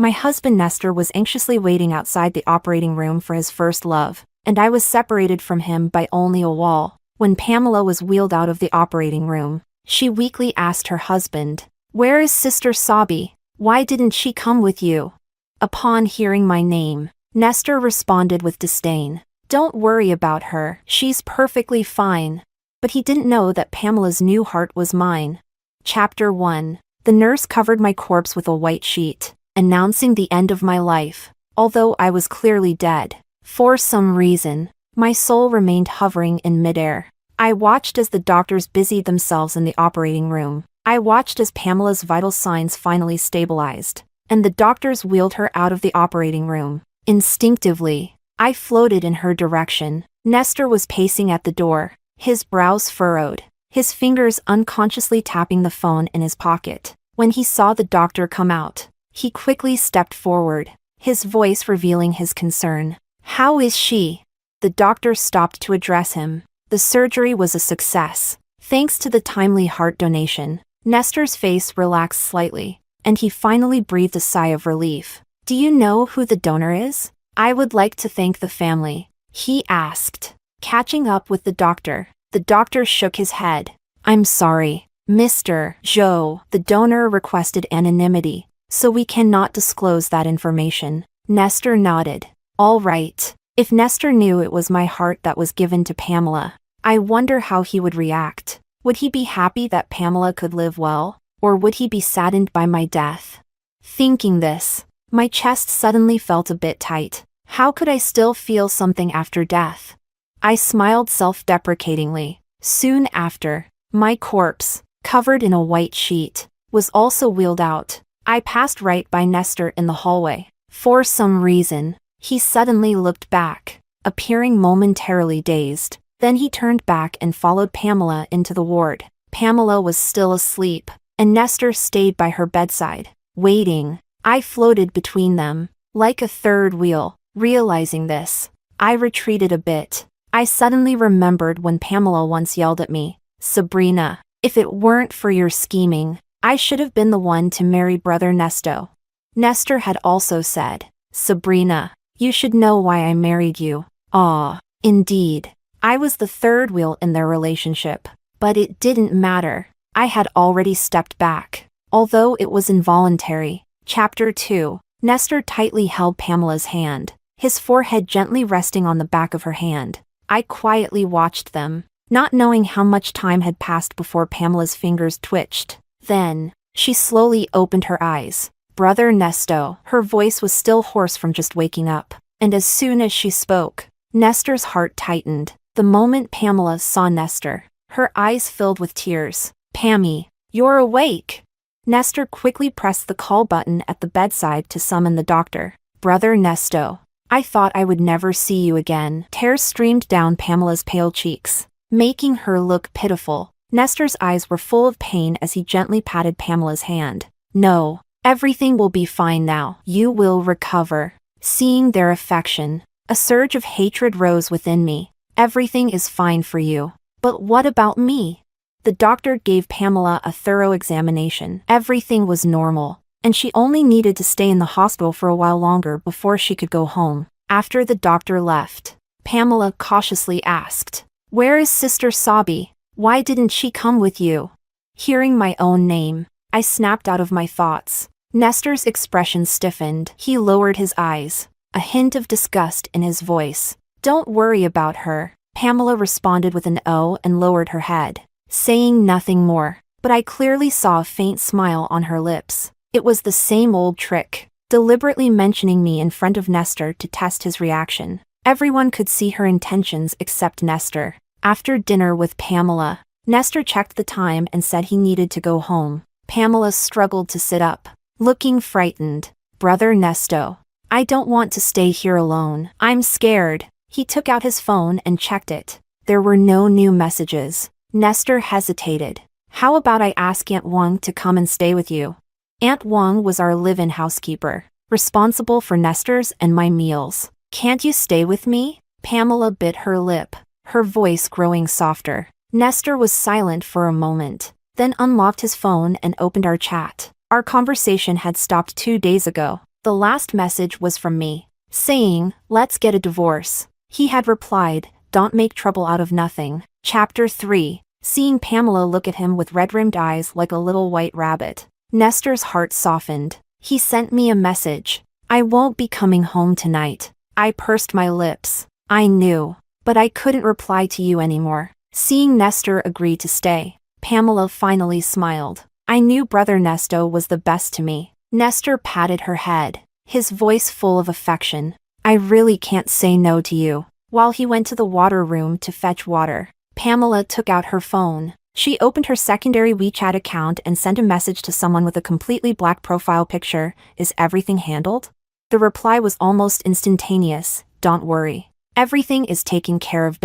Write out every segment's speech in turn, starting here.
My husband Nestor was anxiously waiting outside the operating room for his first love, and I was separated from him by only a wall. When Pamela was wheeled out of the operating room, she weakly asked her husband, "Where is Sister Sabi? Why didn't she come with you?" Upon hearing my name, Nestor responded with disdain, "Don't worry about her, she's perfectly fine." But he didn't know that Pamela's new heart was mine. Chapter 1. The nurse covered my corpse with a white sheet, announcing the end of my life, although I was clearly dead. For some reason, my soul remained hovering in midair. I watched as the doctors busied themselves in the operating room. I watched as Pamela's vital signs finally stabilized, and the doctors wheeled her out of the operating room. Instinctively, I floated in her direction. Nestor was pacing at the door, his brows furrowed, his fingers unconsciously tapping the phone in his pocket. When he saw the doctor come out, he quickly stepped forward, his voice revealing his concern. "How is she?" The doctor stopped to address him. The surgery was a success, thanks to the timely heart donation. Nestor's face relaxed slightly, and he finally breathed a sigh of relief. "Do you know who the donor is?" "I would like to thank the family," he asked. Catching up with the doctor shook his head. "I'm sorry, Mr. Joe. The donor requested anonymity, so we cannot disclose that information." Nestor nodded. "All right. If Nestor knew it was my heart that was given to Pamela, I wonder how he would react. Would he be happy that Pamela could live well, or would he be saddened by my death?" Thinking this, my chest suddenly felt a bit tight. How could I still feel something after death? I smiled self-deprecatingly. Soon after, my corpse, covered in a white sheet, was also wheeled out. I passed right by Nestor in the hallway. For some reason, he suddenly looked back, appearing momentarily dazed. Then he turned back and followed Pamela into the ward. Pamela was still asleep, and Nestor stayed by her bedside, waiting. I floated between them, like a third wheel. Realizing this, I retreated a bit. I suddenly remembered when Pamela once yelled at me, "Sabrina, if it weren't for your scheming, I should have been the one to marry brother Nestor." Nestor had also said, "Sabrina, you should know why I married you." Ah, indeed. I was the third wheel in their relationship, but it didn't matter. I had already stepped back, although it was involuntary. Chapter 2. Nestor tightly held Pamela's hand, his forehead gently resting on the back of her hand. I quietly watched them, not knowing how much time had passed before Pamela's fingers twitched. Then, she slowly opened her eyes. "Brother Nestor." Her voice was still hoarse from just waking up, and as soon as she spoke, Nestor's heart tightened. The moment Pamela saw Nestor, her eyes filled with tears. "Pammy, you're awake!" Nestor quickly pressed the call button at the bedside to summon the doctor. "Brother Nestor, I thought I would never see you again." Tears streamed down Pamela's pale cheeks, making her look pitiful. Nestor's eyes were full of pain as he gently patted Pamela's hand. "No, everything will be fine now. You will recover." Seeing their affection, a surge of hatred rose within me. "Everything is fine for you. But what about me?" The doctor gave Pamela a thorough examination. Everything was normal, and she only needed to stay in the hospital for a while longer before she could go home. After the doctor left, Pamela cautiously asked, "Where is Sister Sabi? Why didn't she come with you?" Hearing my own name, I snapped out of my thoughts. Nestor's expression stiffened. He lowered his eyes, a hint of disgust in his voice. "Don't worry about her," Pamela responded with an "oh" and lowered her head, saying nothing more. But I clearly saw a faint smile on her lips. It was the same old trick, deliberately mentioning me in front of Nestor to test his reaction. Everyone could see her intentions except Nestor. After dinner with Pamela, Nestor checked the time and said he needed to go home. Pamela struggled to sit up, looking frightened. "Brother Nestor, I don't want to stay here alone. I'm scared." He took out his phone and checked it. There were no new messages. Nestor hesitated. "How about I ask Aunt Wang to come and stay with you?" Aunt Wang was our live-in housekeeper, responsible for Nestor's and my meals. "Can't you stay with me?" Pamela bit her lip, her voice growing softer. Nestor was silent for a moment, then unlocked his phone and opened our chat. Our conversation had stopped 2 days ago. The last message was from me, saying, "Let's get a divorce." He had replied, "Don't make trouble out of nothing." Chapter 3. Seeing Pamela look at him with red-rimmed eyes like a little white rabbit, Nestor's heart softened. He sent me a message. "I won't be coming home tonight." I pursed my lips. I knew, but I couldn't reply to you anymore. Seeing Nestor agree to stay, Pamela finally smiled. I knew brother Nestor was the best to me. Nestor patted her head, his voice full of affection. "I really can't say no to you." While he went to the water room to fetch water, Pamela took out her phone. She opened her secondary WeChat account and sent a message to someone with a completely black profile picture. "Is everything handled?" The reply was almost instantaneous. "Don't worry. Everything is taken care of."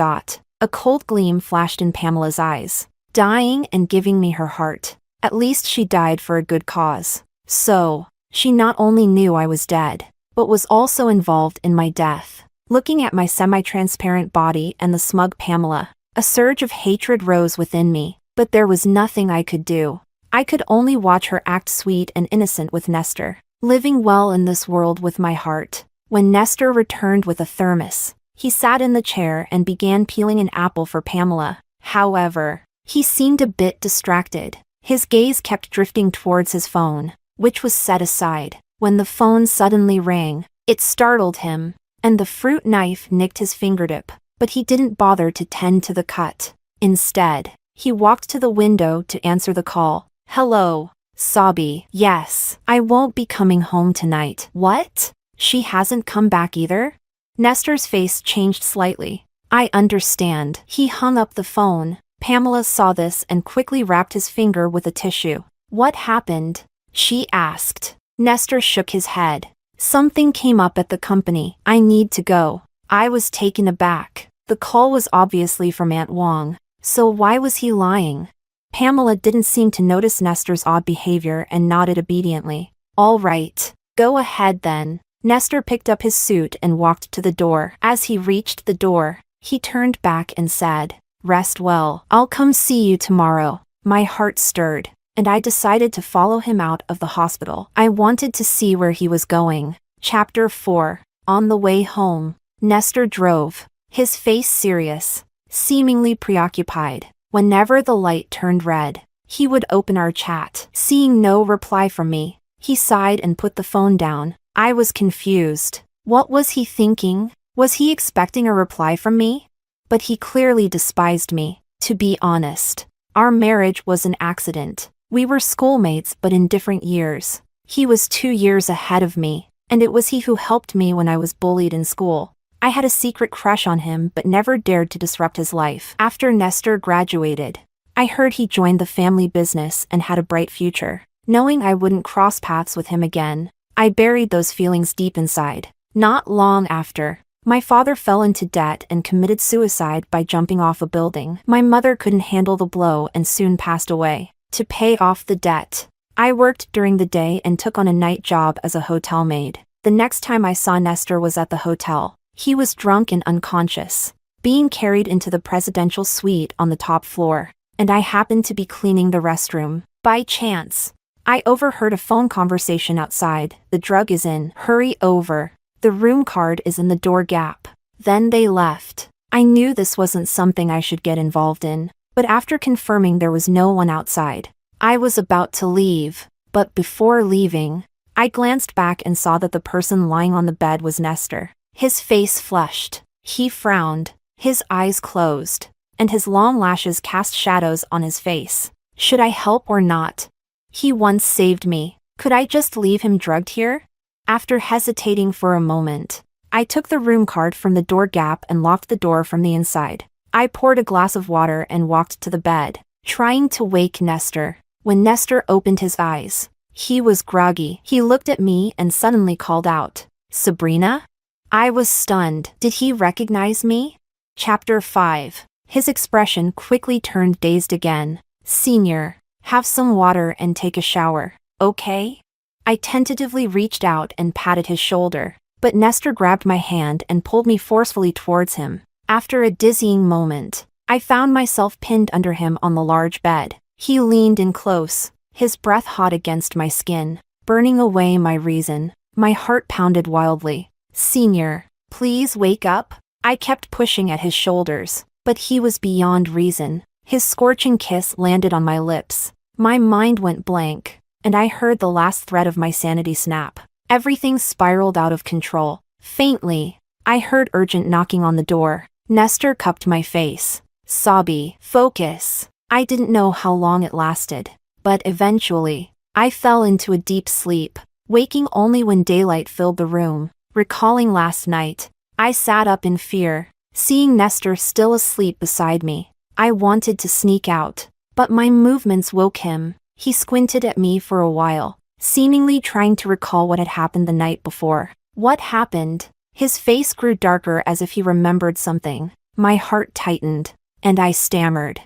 A cold gleam flashed in Pamela's eyes. Dying and giving me her heart. At least she died for a good cause. So, she not only knew I was dead, but was also involved in my death. Looking at my semi-transparent body and the smug Pamela, a surge of hatred rose within me, but there was nothing I could do. I could only watch her act sweet and innocent with Nestor, living well in this world with my heart. When Nestor returned with a thermos, he sat in the chair and began peeling an apple for Pamela. However, he seemed a bit distracted. His gaze kept drifting towards his phone, which was set aside. When the phone suddenly rang, it startled him, and the fruit knife nicked his fingertip, but he didn't bother to tend to the cut. Instead, he walked to the window to answer the call. "Hello, Sabi." "Yes, I won't be coming home tonight." "What? She hasn't come back either?" Nestor's face changed slightly. "I understand." He hung up the phone. Pamela saw this and quickly wrapped his finger with a tissue. "What happened?" she asked. Nestor shook his head. "Something came up at the company. I need to go." I was taken aback. The call was obviously from Aunt Wong. So why was he lying? Pamela didn't seem to notice Nestor's odd behavior and nodded obediently. "All right. Go ahead then." Nestor picked up his suit and walked to the door. As he reached the door, he turned back and said, "Rest well. I'll come see you tomorrow." My heart stirred, and I decided to follow him out of the hospital. I wanted to see where he was going. Chapter 4. On the way home, Nestor drove, his face serious, seemingly preoccupied. Whenever the light turned red, he would open our chat. Seeing no reply from me, he sighed and put the phone down. I was confused. What was he thinking? Was he expecting a reply from me? But he clearly despised me. To be honest, our marriage was an accident. We were schoolmates but in different years. He was 2 years ahead of me, and it was he who helped me when I was bullied in school. I had a secret crush on him but never dared to disrupt his life. After Nestor graduated, I heard he joined the family business and had a bright future. Knowing I wouldn't cross paths with him again, I buried those feelings deep inside. Not long after, my father fell into debt and committed suicide by jumping off a building. My mother couldn't handle the blow and soon passed away. To pay off the debt, I worked during the day and took on a night job as a hotel maid. The next time I saw Nestor was at the hotel. He was drunk and unconscious, being carried into the presidential suite on the top floor, and I happened to be cleaning the restroom. By chance, I overheard a phone conversation outside. "The drug is in. Hurry over. The room card is in the door gap." Then they left. I knew this wasn't something I should get involved in, but after confirming there was no one outside, I was about to leave. But before leaving, I glanced back and saw that the person lying on the bed was Nestor. His face flushed. He frowned, his eyes closed, and his long lashes cast shadows on his face. Should I help or not? He once saved me. Could I just leave him drugged here? After hesitating for a moment, I took the room card from the door gap and locked the door from the inside. I poured a glass of water and walked to the bed, trying to wake Nestor. When Nestor opened his eyes, he was groggy. He looked at me and suddenly called out, "Sabrina?" I was stunned. Did he recognize me? Chapter 5. His expression quickly turned dazed again. "Senior, have some water and take a shower, okay?" I tentatively reached out and patted his shoulder, but Nestor grabbed my hand and pulled me forcefully towards him. After a dizzying moment, I found myself pinned under him on the large bed. He leaned in close, his breath hot against my skin, burning away my reason. My heart pounded wildly. Senior, please wake up. I kept pushing at his shoulders, but he was beyond reason. His scorching kiss landed on my lips. My mind went blank, and I heard the last thread of my sanity snap. Everything spiraled out of control. Faintly, I heard urgent knocking on the door. Nestor cupped my face. Sabi, focus. I didn't know how long it lasted, but eventually, I fell into a deep sleep, waking only when daylight filled the room. Recalling last night, I sat up in fear, seeing Nestor still asleep beside me. I wanted to sneak out, but my movements woke him. He squinted at me for a while, seemingly trying to recall what had happened the night before. What happened? His face grew darker as if he remembered something. My heart tightened, and I stammered.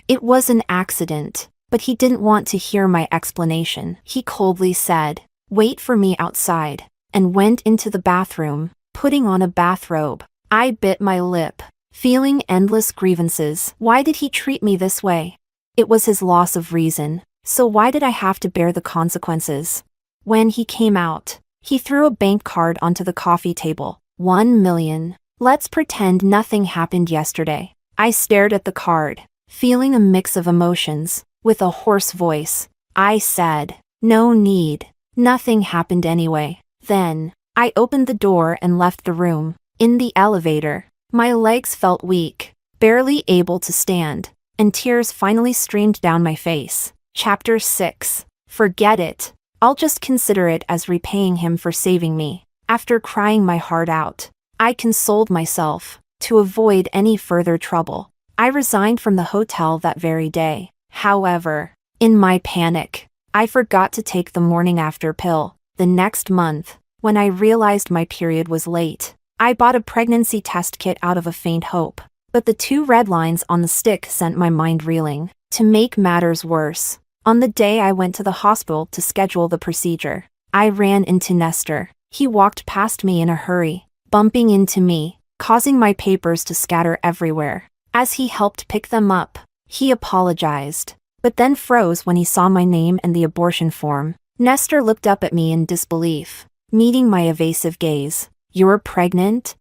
It was an accident. But he didn't want to hear my explanation. He coldly said, "Wait for me outside," and went into the bathroom, putting on a bathrobe. I bit my lip, feeling endless grievances. Why did he treat me this way? It was his loss of reason, so why did I have to bear the consequences? When he came out, he threw a bank card onto the coffee table. 1 million. Let's pretend nothing happened yesterday. I stared at the card, feeling a mix of emotions. With a hoarse voice, I said, "No need. Nothing happened anyway." Then, I opened the door and left the room. In the elevator, my legs felt weak, barely able to stand, and tears finally streamed down my face. Chapter 6. Forget it. I'll just consider it as repaying him for saving me. After crying my heart out, I consoled myself. To avoid any further trouble, I resigned from the hotel that very day. However, in my panic, I forgot to take the morning after pill. The next month, when I realized my period was late, I bought a pregnancy test kit out of a faint hope, but the 2 red lines on the stick sent my mind reeling. To make matters worse, on the day I went to the hospital to schedule the procedure, I ran into Nestor. He walked past me in a hurry, bumping into me, causing my papers to scatter everywhere. As he helped pick them up, he apologized, but then froze when he saw my name and the abortion form. Nestor looked up at me in disbelief, meeting my evasive gaze. "You're pregnant?"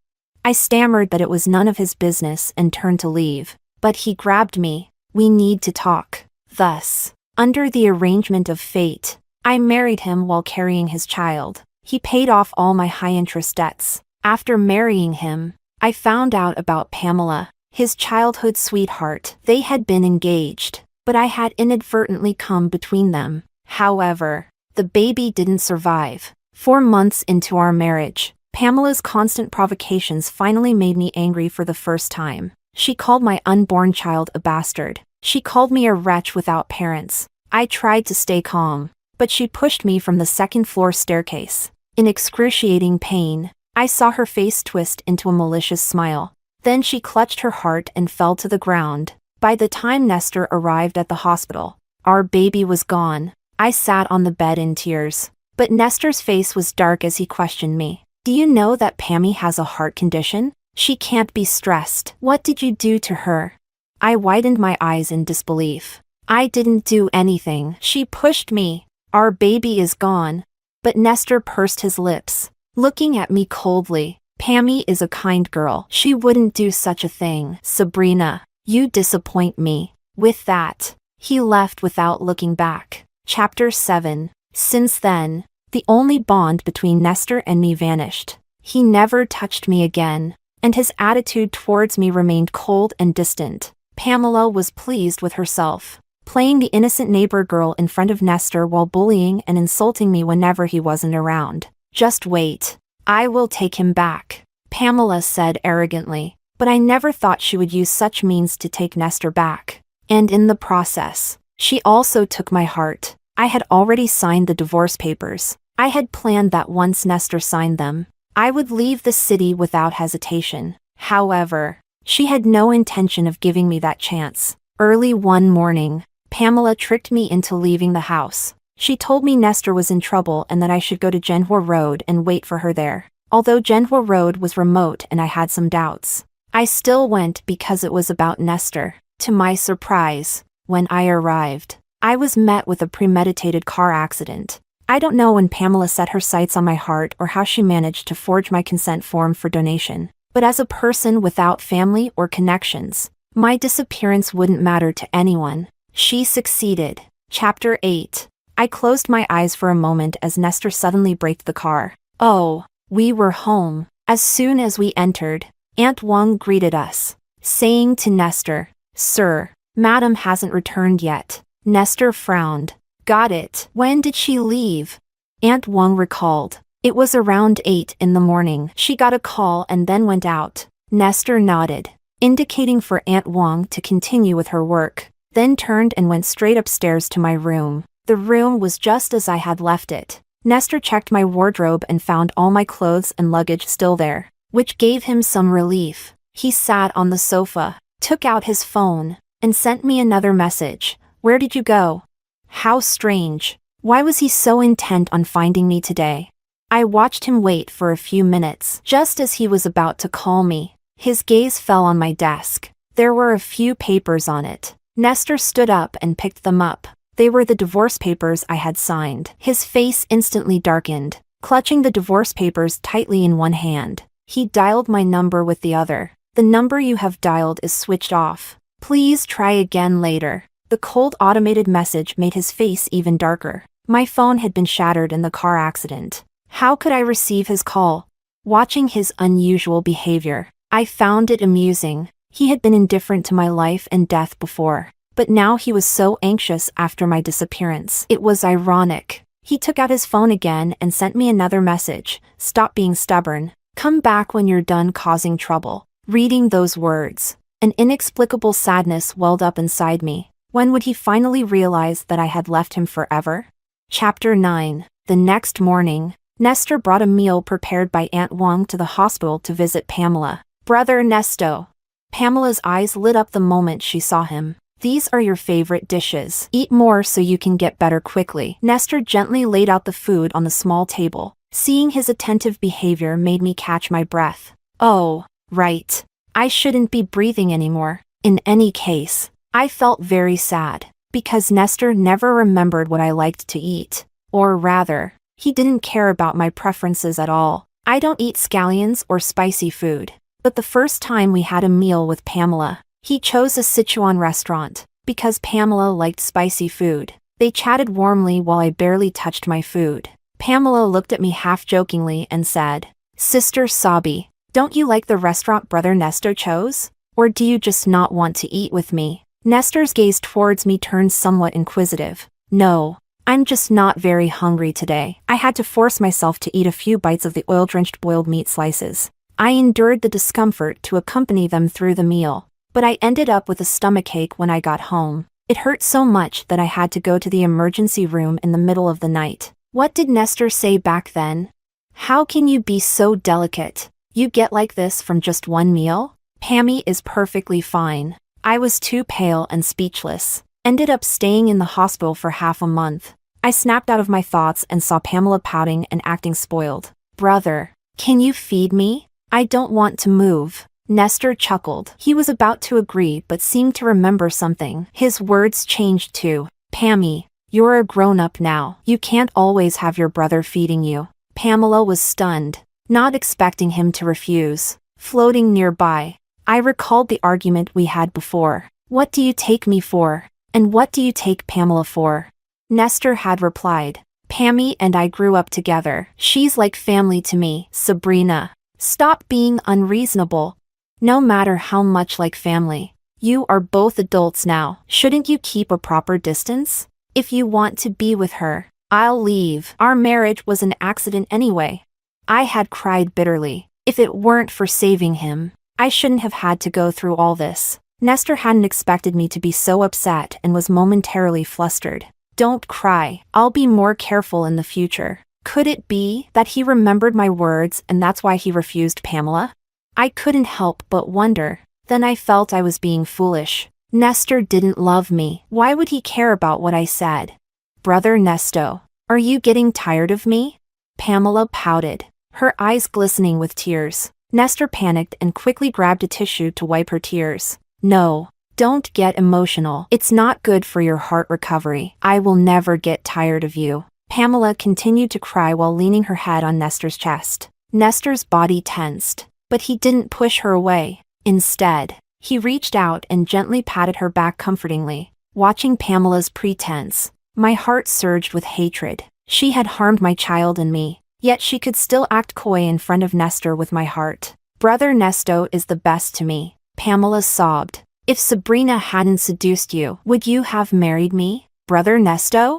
I stammered that it was none of his business and turned to leave, but he grabbed me. "We need to talk." Thus, under the arrangement of fate, I married him while carrying his child. He paid off all my high-interest debts. After marrying him, I found out about Pamela, his childhood sweetheart. They had been engaged, but I had inadvertently come between them. However, the baby didn't survive. 4 months into our marriage, Pamela's constant provocations finally made me angry for the first time. She called my unborn child a bastard. She called me a wretch without parents. I tried to stay calm, but she pushed me from the second-floor staircase. In excruciating pain, I saw her face twist into a malicious smile. Then she clutched her heart and fell to the ground. By the time Nestor arrived at the hospital, our baby was gone. I sat on the bed in tears, but Nestor's face was dark as he questioned me. "Do you know that Pammy has a heart condition? She can't be stressed. What did you do to her?" I widened my eyes in disbelief. "I didn't do anything. She pushed me. Our baby is gone." But Nestor pursed his lips, looking at me coldly. "Pammy is a kind girl. She wouldn't do such a thing." "Sabrina, you disappoint me." With that, he left without looking back. Chapter 7. Since then, the only bond between Nestor and me vanished. He never touched me again, and his attitude towards me remained cold and distant. Pamela was pleased with herself, playing the innocent neighbor girl in front of Nestor while bullying and insulting me whenever he wasn't around. "Just wait. I will take him back," Pamela said arrogantly, but I never thought she would use such means to take Nestor back. And in the process, she also took my heart. I had already signed the divorce papers. I had planned that once Nestor signed them, I would leave the city without hesitation. However, she had no intention of giving me that chance. Early one morning, Pamela tricked me into leaving the house. She told me Nestor was in trouble and that I should go to Genhua Road and wait for her there. Although Genhua Road was remote and I had some doubts, I still went because it was about Nestor. To my surprise, when I arrived, I was met with a premeditated car accident. I don't know when Pamela set her sights on my heart or how she managed to forge my consent form for donation, but as a person without family or connections, my disappearance wouldn't matter to anyone. She succeeded. Chapter 8. I closed my eyes for a moment as Nestor suddenly braked the car. Oh, we were home. As soon as we entered, Aunt Wang greeted us, saying to Nestor, "Sir, Madam hasn't returned yet." Nestor frowned. Got it. When did she leave? Aunt Wang recalled. It was around 8 in the morning. She got a call and then went out. Nestor nodded, indicating for Aunt Wang to continue with her work, then turned and went straight upstairs to my room. The room was just as I had left it. Nestor checked my wardrobe and found all my clothes and luggage still there, which gave him some relief. He sat on the sofa, took out his phone, and sent me another message. Where did you go? How strange. Why was he so intent on finding me today? I watched him wait for a few minutes. Just as he was about to call me, his gaze fell on my desk. There were a few papers on it. Nestor stood up and picked them up. They were the divorce papers I had signed. His face instantly darkened. Clutching the divorce papers tightly in one hand, he dialed my number with the other. The number you have dialed is switched off. Please try again later. The cold automated message made his face even darker. My phone had been shattered in the car accident. How could I receive his call? Watching his unusual behavior, I found it amusing. He had been indifferent to my life and death before, but now he was so anxious after my disappearance. It was ironic. He took out his phone again and sent me another message. Stop being stubborn. Come back when you're done causing trouble. Reading those words, an inexplicable sadness welled up inside me. When would he finally realize that I had left him forever? Chapter 9. The next morning, Nestor brought a meal prepared by Aunt Wang to the hospital to visit Pamela. Brother Nestor. Pamela's eyes lit up the moment she saw him. These are your favorite dishes. Eat more so you can get better quickly. Nestor gently laid out the food on the small table. Seeing his attentive behavior made me catch my breath. Oh, right. I shouldn't be breathing anymore. In any case, I felt very sad, because Nestor never remembered what I liked to eat. Or rather, he didn't care about my preferences at all. I don't eat scallions or spicy food. But the first time we had a meal with Pamela, he chose a Sichuan restaurant, because Pamela liked spicy food. They chatted warmly while I barely touched my food. Pamela looked at me half-jokingly and said, "Sister Sabi, don't you like the restaurant Brother Nestor chose? Or do you just not want to eat with me?" Nestor's gaze towards me turned somewhat inquisitive. No, I'm just not very hungry today. I had to force myself to eat a few bites of the oil-drenched boiled meat slices. I endured the discomfort to accompany them through the meal, but I ended up with a stomachache when I got home. It hurt so much that I had to go to the emergency room in the middle of the night. What did Nestor say back then? How can you be so delicate? You get like this from just one meal? Pammy is perfectly fine. I was too pale and speechless. Ended up staying in the hospital for half a month. I snapped out of my thoughts and saw Pamela pouting and acting spoiled. Brother, can you feed me? I don't want to move. Nestor chuckled. He was about to agree but seemed to remember something. His words changed to, Pammy, you're a grown-up now. You can't always have your brother feeding you. Pamela was stunned, not expecting him to refuse. Floating nearby, I recalled the argument we had before. What do you take me for? And what do you take Pamela for? Nestor had replied, Pammy and I grew up together. She's like family to me. Sabrina, stop being unreasonable. No matter how much like family, you are both adults now. Shouldn't you keep a proper distance? If you want to be with her, I'll leave. Our marriage was an accident anyway. I had cried bitterly. If it weren't for saving him, I shouldn't have had to go through all this. Nestor hadn't expected me to be so upset and was momentarily flustered. Don't cry. I'll be more careful in the future. Could it be that he remembered my words and that's why he refused Pamela? I couldn't help but wonder. Then I felt I was being foolish. Nestor didn't love me. Why would he care about what I said? Brother Nestor, are you getting tired of me? Pamela pouted, her eyes glistening with tears. Nestor panicked and quickly grabbed a tissue to wipe her tears. No, don't get emotional. It's not good for your heart recovery. I will never get tired of you. Pamela continued to cry while leaning her head on Nestor's chest. Nestor's body tensed, but he didn't push her away. Instead, he reached out and gently patted her back comfortingly. Watching Pamela's pretense, my heart surged with hatred. She had harmed my child and me, yet she could still act coy in front of Nestor with my heart. Brother Nestor is the best to me, Pamela sobbed. If Sabrina hadn't seduced you, would you have married me, Brother Nestor?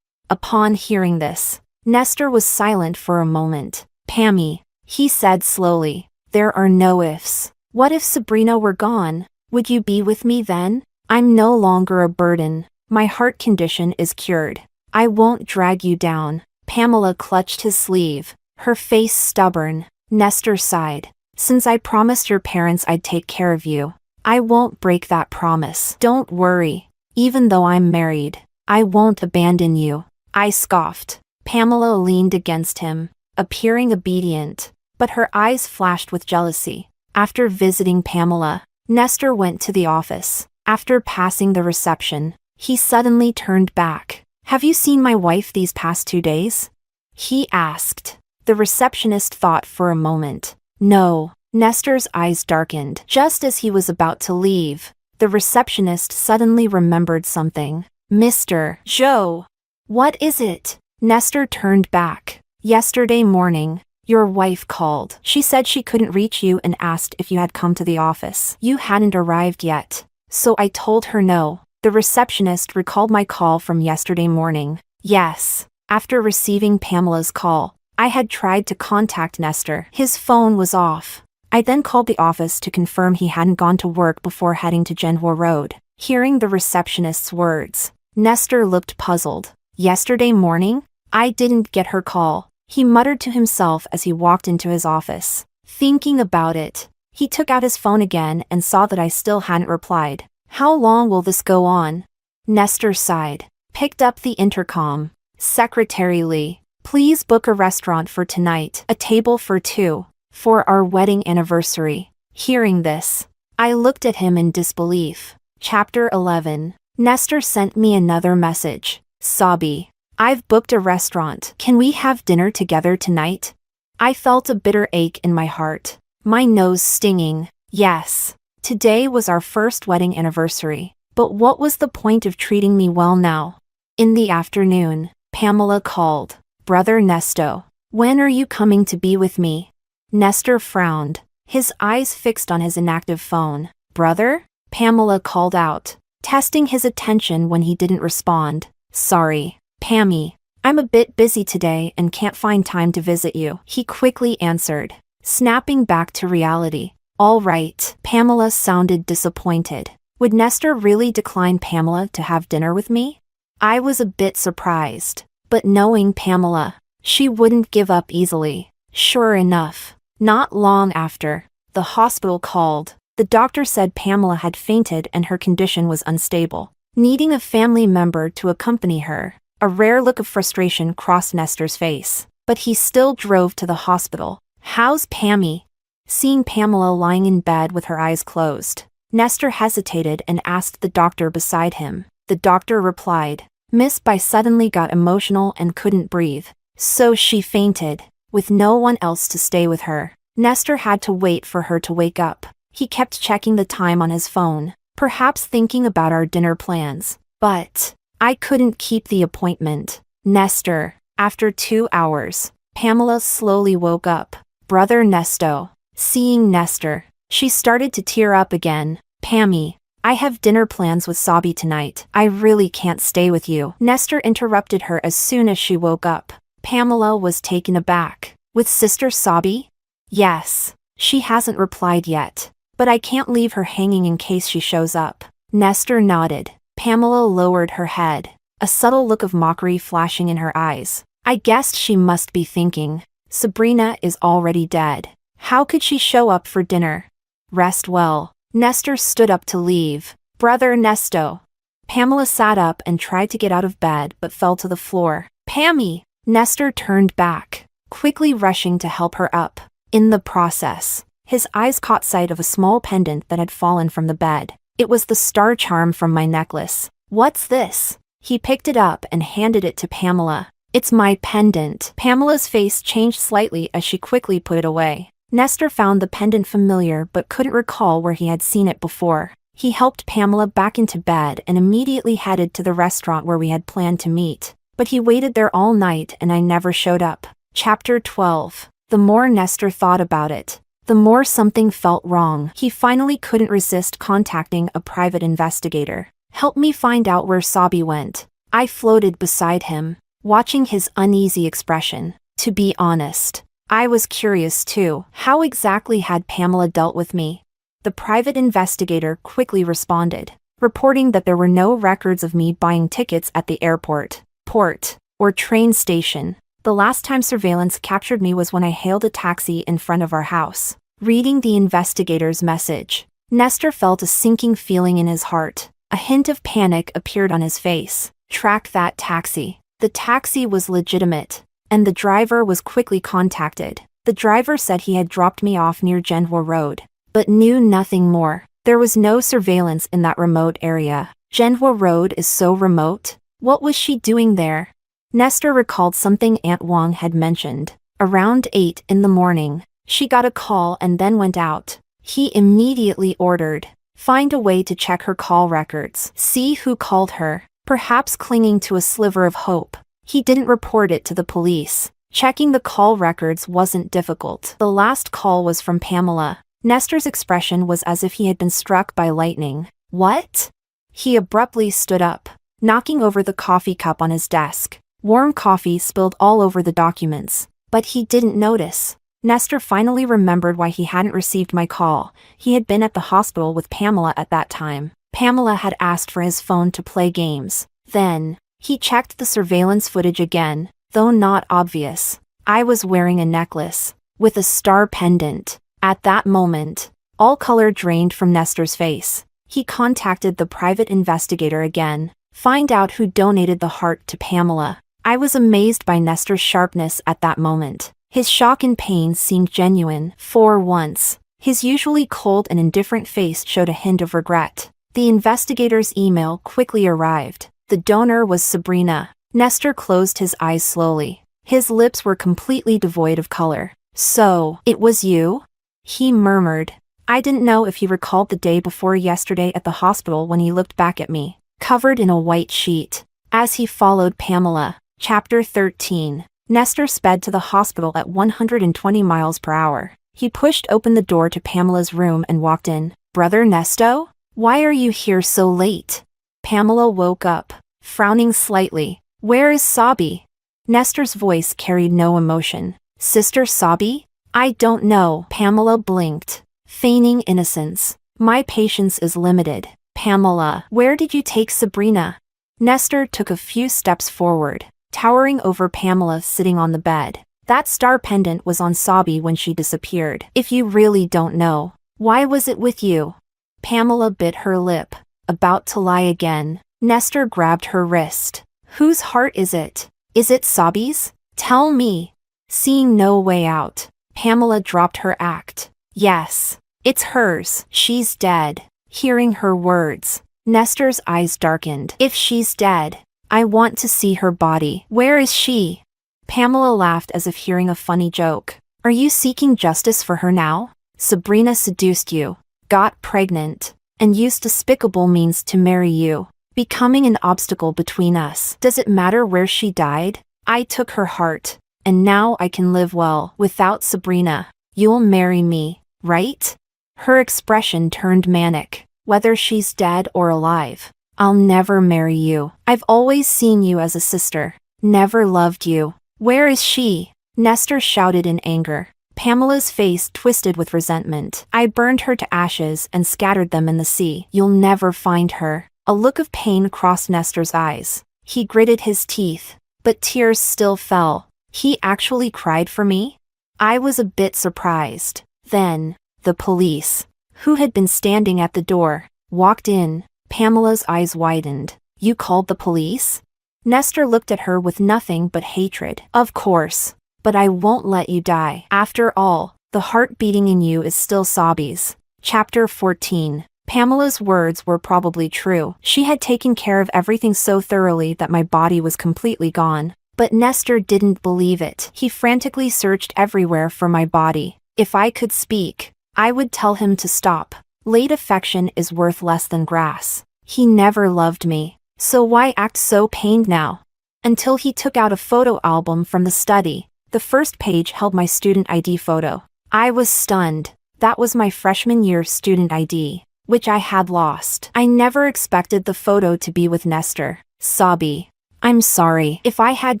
Upon hearing this, Nestor was silent for a moment. Pammy, he said slowly, there are no ifs. What if Sabrina were gone? Would you be with me then? I'm no longer a burden. My heart condition is cured. I won't drag you down. Pamela clutched his sleeve, her face stubborn. Nestor sighed. Since I promised your parents I'd take care of you, I won't break that promise. Don't worry. Even though I'm married, I won't abandon you. I scoffed. Pamela leaned against him, appearing obedient, but her eyes flashed with jealousy. After visiting Pamela, Nestor went to the office. After passing the reception, he suddenly turned back. Have you seen my wife these past 2 days? He asked. The receptionist thought for a moment. No. Nestor's eyes darkened. Just as he was about to leave, the receptionist suddenly remembered something. Mr. Joe. What is it? Nestor turned back. Yesterday morning, your wife called. She said she couldn't reach you and asked if you had come to the office. You hadn't arrived yet, so I told her no. The receptionist recalled my call from yesterday morning. Yes. After receiving Pamela's call, I had tried to contact Nestor. His phone was off. I then called the office to confirm he hadn't gone to work before heading to Genhua Road. Hearing the receptionist's words, Nestor looked puzzled. Yesterday morning? I didn't get her call, he muttered to himself as he walked into his office. Thinking about it, he took out his phone again and saw that I still hadn't replied. How long will this go on? Nestor sighed, picked up the intercom. Secretary Lee, please book a restaurant for tonight, a table for 2, for our wedding anniversary. Hearing this, I looked at him in disbelief. Chapter 11. Nestor sent me another message. Sabi, I've booked a restaurant. Can we have dinner together tonight? I felt a bitter ache in my heart, my nose stinging. Yes, today was our first wedding anniversary, but what was the point of treating me well now? In the afternoon, Pamela called. Brother Nestor, when are you coming to be with me? Nestor frowned, his eyes fixed on his inactive phone. Brother? Pamela called out, testing his attention when he didn't respond. Sorry, Pammy, I'm a bit busy today and can't find time to visit you, he quickly answered, snapping back to reality. All right. Pamela sounded disappointed. Would Nestor really decline Pamela to have dinner with me? I was a bit surprised, but knowing Pamela, she wouldn't give up easily. Sure enough, not long after, the hospital called. The doctor said Pamela had fainted and her condition was unstable, needing a family member to accompany her. A rare look of frustration crossed Nestor's face, but he still drove to the hospital. How's Pammy? Seeing Pamela lying in bed with her eyes closed, Nestor hesitated and asked the doctor beside him. The doctor replied, Miss Bai suddenly got emotional and couldn't breathe, so she fainted, with no one else to stay with her. Nestor had to wait for her to wake up. He kept checking the time on his phone, perhaps thinking about our dinner plans. But I couldn't keep the appointment. Nestor. After 2 hours, Pamela slowly woke up. Brother Nestor. Seeing Nestor, she started to tear up again. Pammy, I have dinner plans with Sabi tonight. I really can't stay with you. Nestor interrupted her as soon as she woke up. Pamela was taken aback. With Sister Sabi? Yes. She hasn't replied yet, but I can't leave her hanging in case she shows up. Nestor nodded. Pamela lowered her head, a subtle look of mockery flashing in her eyes. I guessed she must be thinking, Sabrina is already dead. How could she show up for dinner? Rest well. Nestor stood up to leave. Brother Nestor. Pamela sat up and tried to get out of bed but fell to the floor. Pammy! Nestor turned back, quickly rushing to help her up. In the process, his eyes caught sight of a small pendant that had fallen from the bed. It was the star charm from my necklace. What's this? He picked it up and handed it to Pamela. It's my pendant. Pamela's face changed slightly as she quickly put it away. Nestor found the pendant familiar but couldn't recall where he had seen it before. He helped Pamela back into bed and immediately headed to the restaurant where we had planned to meet. But he waited there all night and I never showed up. Chapter 12. The more Nestor thought about it, the more something felt wrong. He finally couldn't resist contacting a private investigator. Help me find out where Sabi went. I floated beside him, watching his uneasy expression. To be honest, I was curious too. How exactly had Pamela dealt with me? The private investigator quickly responded, reporting that there were no records of me buying tickets at the airport, port, or train station. The last time surveillance captured me was when I hailed a taxi in front of our house. Reading the investigator's message, Nestor felt a sinking feeling in his heart. A hint of panic appeared on his face. Track that taxi. The taxi was legitimate, and the driver was quickly contacted. The driver said he had dropped me off near Genwa Road, but knew nothing more. There was no surveillance in that remote area. Genwa Road is so remote. What was she doing there? Nestor recalled something Aunt Wang had mentioned. Around 8 in the morning, she got a call and then went out. He immediately ordered, find a way to check her call records. See who called her. Perhaps clinging to a sliver of hope, he didn't report it to the police. Checking the call records wasn't difficult. The last call was from Pamela. Nestor's expression was as if he had been struck by lightning. What? He abruptly stood up, knocking over the coffee cup on his desk. Warm coffee spilled all over the documents, but he didn't notice. Nestor finally remembered why he hadn't received my call. He had been at the hospital with Pamela at that time. Pamela had asked for his phone to play games. Then, he checked the surveillance footage again, though not obvious. I was wearing a necklace, with a star pendant. At that moment, all color drained from Nestor's face. He contacted the private investigator again. Find out who donated the heart to Pamela. I was amazed by Nestor's sharpness at that moment. His shock and pain seemed genuine. For once, his usually cold and indifferent face showed a hint of regret. The investigator's email quickly arrived. The donor was Sabrina. Nestor closed his eyes slowly. His lips were completely devoid of color. So, it was you? He murmured. I didn't know if he recalled the day before yesterday at the hospital when he looked back at me, covered in a white sheet. As he followed Pamela. Chapter 13. Nestor sped to the hospital at 120 miles per hour. He pushed open the door to Pamela's room and walked in. Brother Nesto? Why are you here so late? Pamela woke up, frowning slightly. Where is Sabi? Nestor's voice carried no emotion. Sister Sabi? I don't know. Pamela blinked, feigning innocence. My patience is limited. Pamela, where did you take Sabrina? Nestor took a few steps forward, towering over Pamela sitting on the bed. That star pendant was on Sabi when she disappeared. If you really don't know, why was it with you? Pamela bit her lip, about to lie again. Nestor grabbed her wrist. Whose heart is it? Is it Sabi's? Tell me. Seeing no way out, Pamela dropped her act. Yes, it's hers. She's dead. Hearing her words, Nestor's eyes darkened. If she's dead, I want to see her body. Where is she? Pamela laughed as if hearing a funny joke. Are you seeking justice for her now? Sabrina seduced you, got pregnant, and used despicable means to marry you, becoming an obstacle between us. Does it matter where she died? I took her heart, and now I can live well without Sabrina. You'll marry me, right? Her expression turned manic. Whether she's dead or alive, I'll never marry you. I've always seen you as a sister, never loved you. Where is she? Nestor shouted in anger. Pamela's face twisted with resentment. I burned her to ashes and scattered them in the sea. You'll never find her. A look of pain crossed Nestor's eyes. He gritted his teeth, but tears still fell. He actually cried for me? I was a bit surprised. Then, the police, who had been standing at the door, walked in. Pamela's eyes widened. You called the police? Nestor looked at her with nothing but hatred. Of course, but I won't let you die. After all, the heart beating in you is still Sabi's. Chapter 14. Pamela's words were probably true. She had taken care of everything so thoroughly that my body was completely gone. But Nestor didn't believe it. He frantically searched everywhere for my body. If I could speak, I would tell him to stop. Late affection is worth less than grass. He never loved me, so why act so pained now? Until he took out a photo album from the study. The first page held my student ID photo. I was stunned. That was my freshman year student ID, which I had lost. I never expected the photo to be with Nestor. Sabi, I'm sorry if I had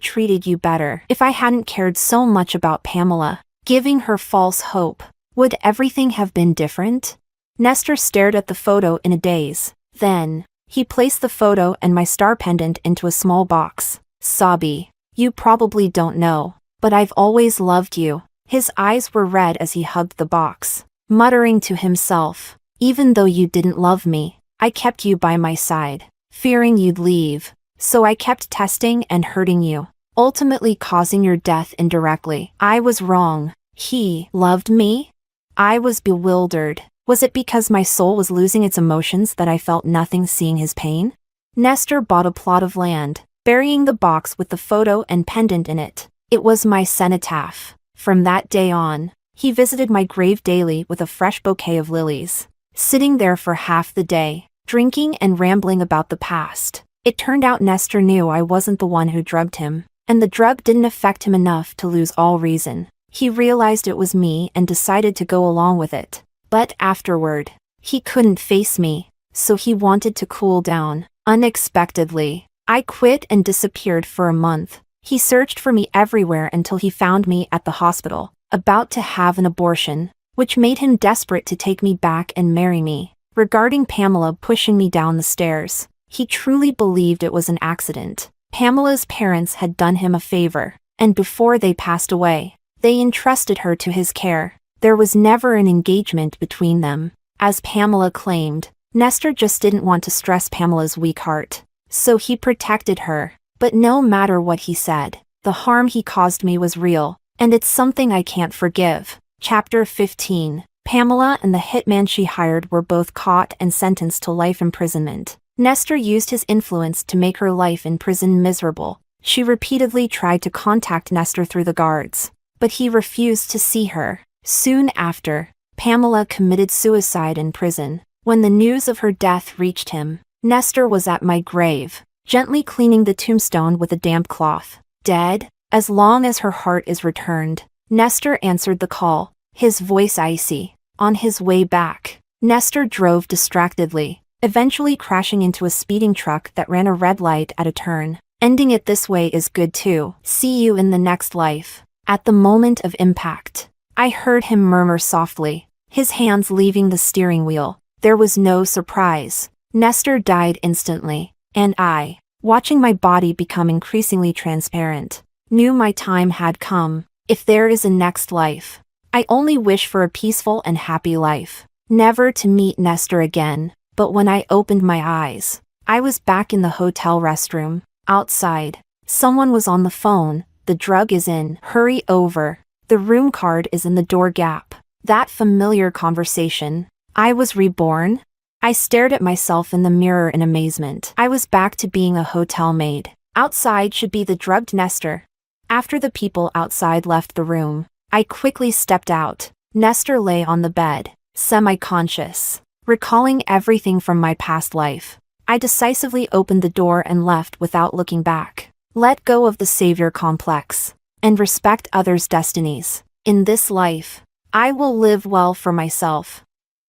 treated you better, if I hadn't cared so much about Pamela, giving her false hope. Would everything have been different? Nestor stared at the photo in a daze. Then, he placed the photo and my star pendant into a small box. Sabi, you probably don't know, but I've always loved you. His eyes were red as he hugged the box, muttering to himself, even though you didn't love me, I kept you by my side, fearing you'd leave. So I kept testing and hurting you, ultimately causing your death indirectly. I was wrong. He loved me? I was bewildered. Was it because my soul was losing its emotions that I felt nothing seeing his pain? Nestor bought a plot of land, burying the box with the photo and pendant in it. It was my cenotaph. From that day on, he visited my grave daily with a fresh bouquet of lilies, sitting there for half the day, drinking and rambling about the past. It turned out Nestor knew I wasn't the one who drugged him, and the drug didn't affect him enough to lose all reason. He realized it was me and decided to go along with it. But afterward, he couldn't face me, so he wanted to cool down. Unexpectedly, I quit and disappeared for a month. He searched for me everywhere until he found me at the hospital, about to have an abortion, which made him desperate to take me back and marry me. Regarding Pamela pushing me down the stairs, he truly believed it was an accident. Pamela's parents had done him a favor, and before they passed away, they entrusted her to his care. There was never an engagement between them. As Pamela claimed, Nestor just didn't want to stress Pamela's weak heart, so he protected her. But no matter what he said, the harm he caused me was real, and it's something I can't forgive. Chapter 15. Pamela and the hitman she hired were both caught and sentenced to life imprisonment. Nestor used his influence to make her life in prison miserable. She repeatedly tried to contact Nestor through the guards, but he refused to see her. Soon after, Pamela committed suicide in prison. When the news of her death reached him, Nestor was at my grave, gently cleaning the tombstone with a damp cloth. Dead? As long as her heart is returned. Nestor answered the call, his voice icy. On his way back, Nestor drove distractedly, eventually crashing into a speeding truck that ran a red light at a turn. Ending it this way is good too. See you in the next life. At the moment of impact, I heard him murmur softly, his hands leaving the steering wheel. There was no surprise. Nestor died instantly, and I, watching my body become increasingly transparent, knew my time had come. If there is a next life, I only wish for a peaceful and happy life. Never to meet Nestor again. But when I opened my eyes, I was back in the hotel restroom. Outside, someone was on the phone. The drug is in. Hurry over. The room card is in the door gap. That familiar conversation. I was reborn. I stared at myself in the mirror in amazement. I was back to being a hotel maid. Outside should be the drugged Nestor. After the people outside left the room, I quickly stepped out. Nestor lay on the bed, semi-conscious, recalling everything from my past life. I decisively opened the door and left without looking back. Let go of the savior complex, and respect others' destinies. In this life, I will live well for myself.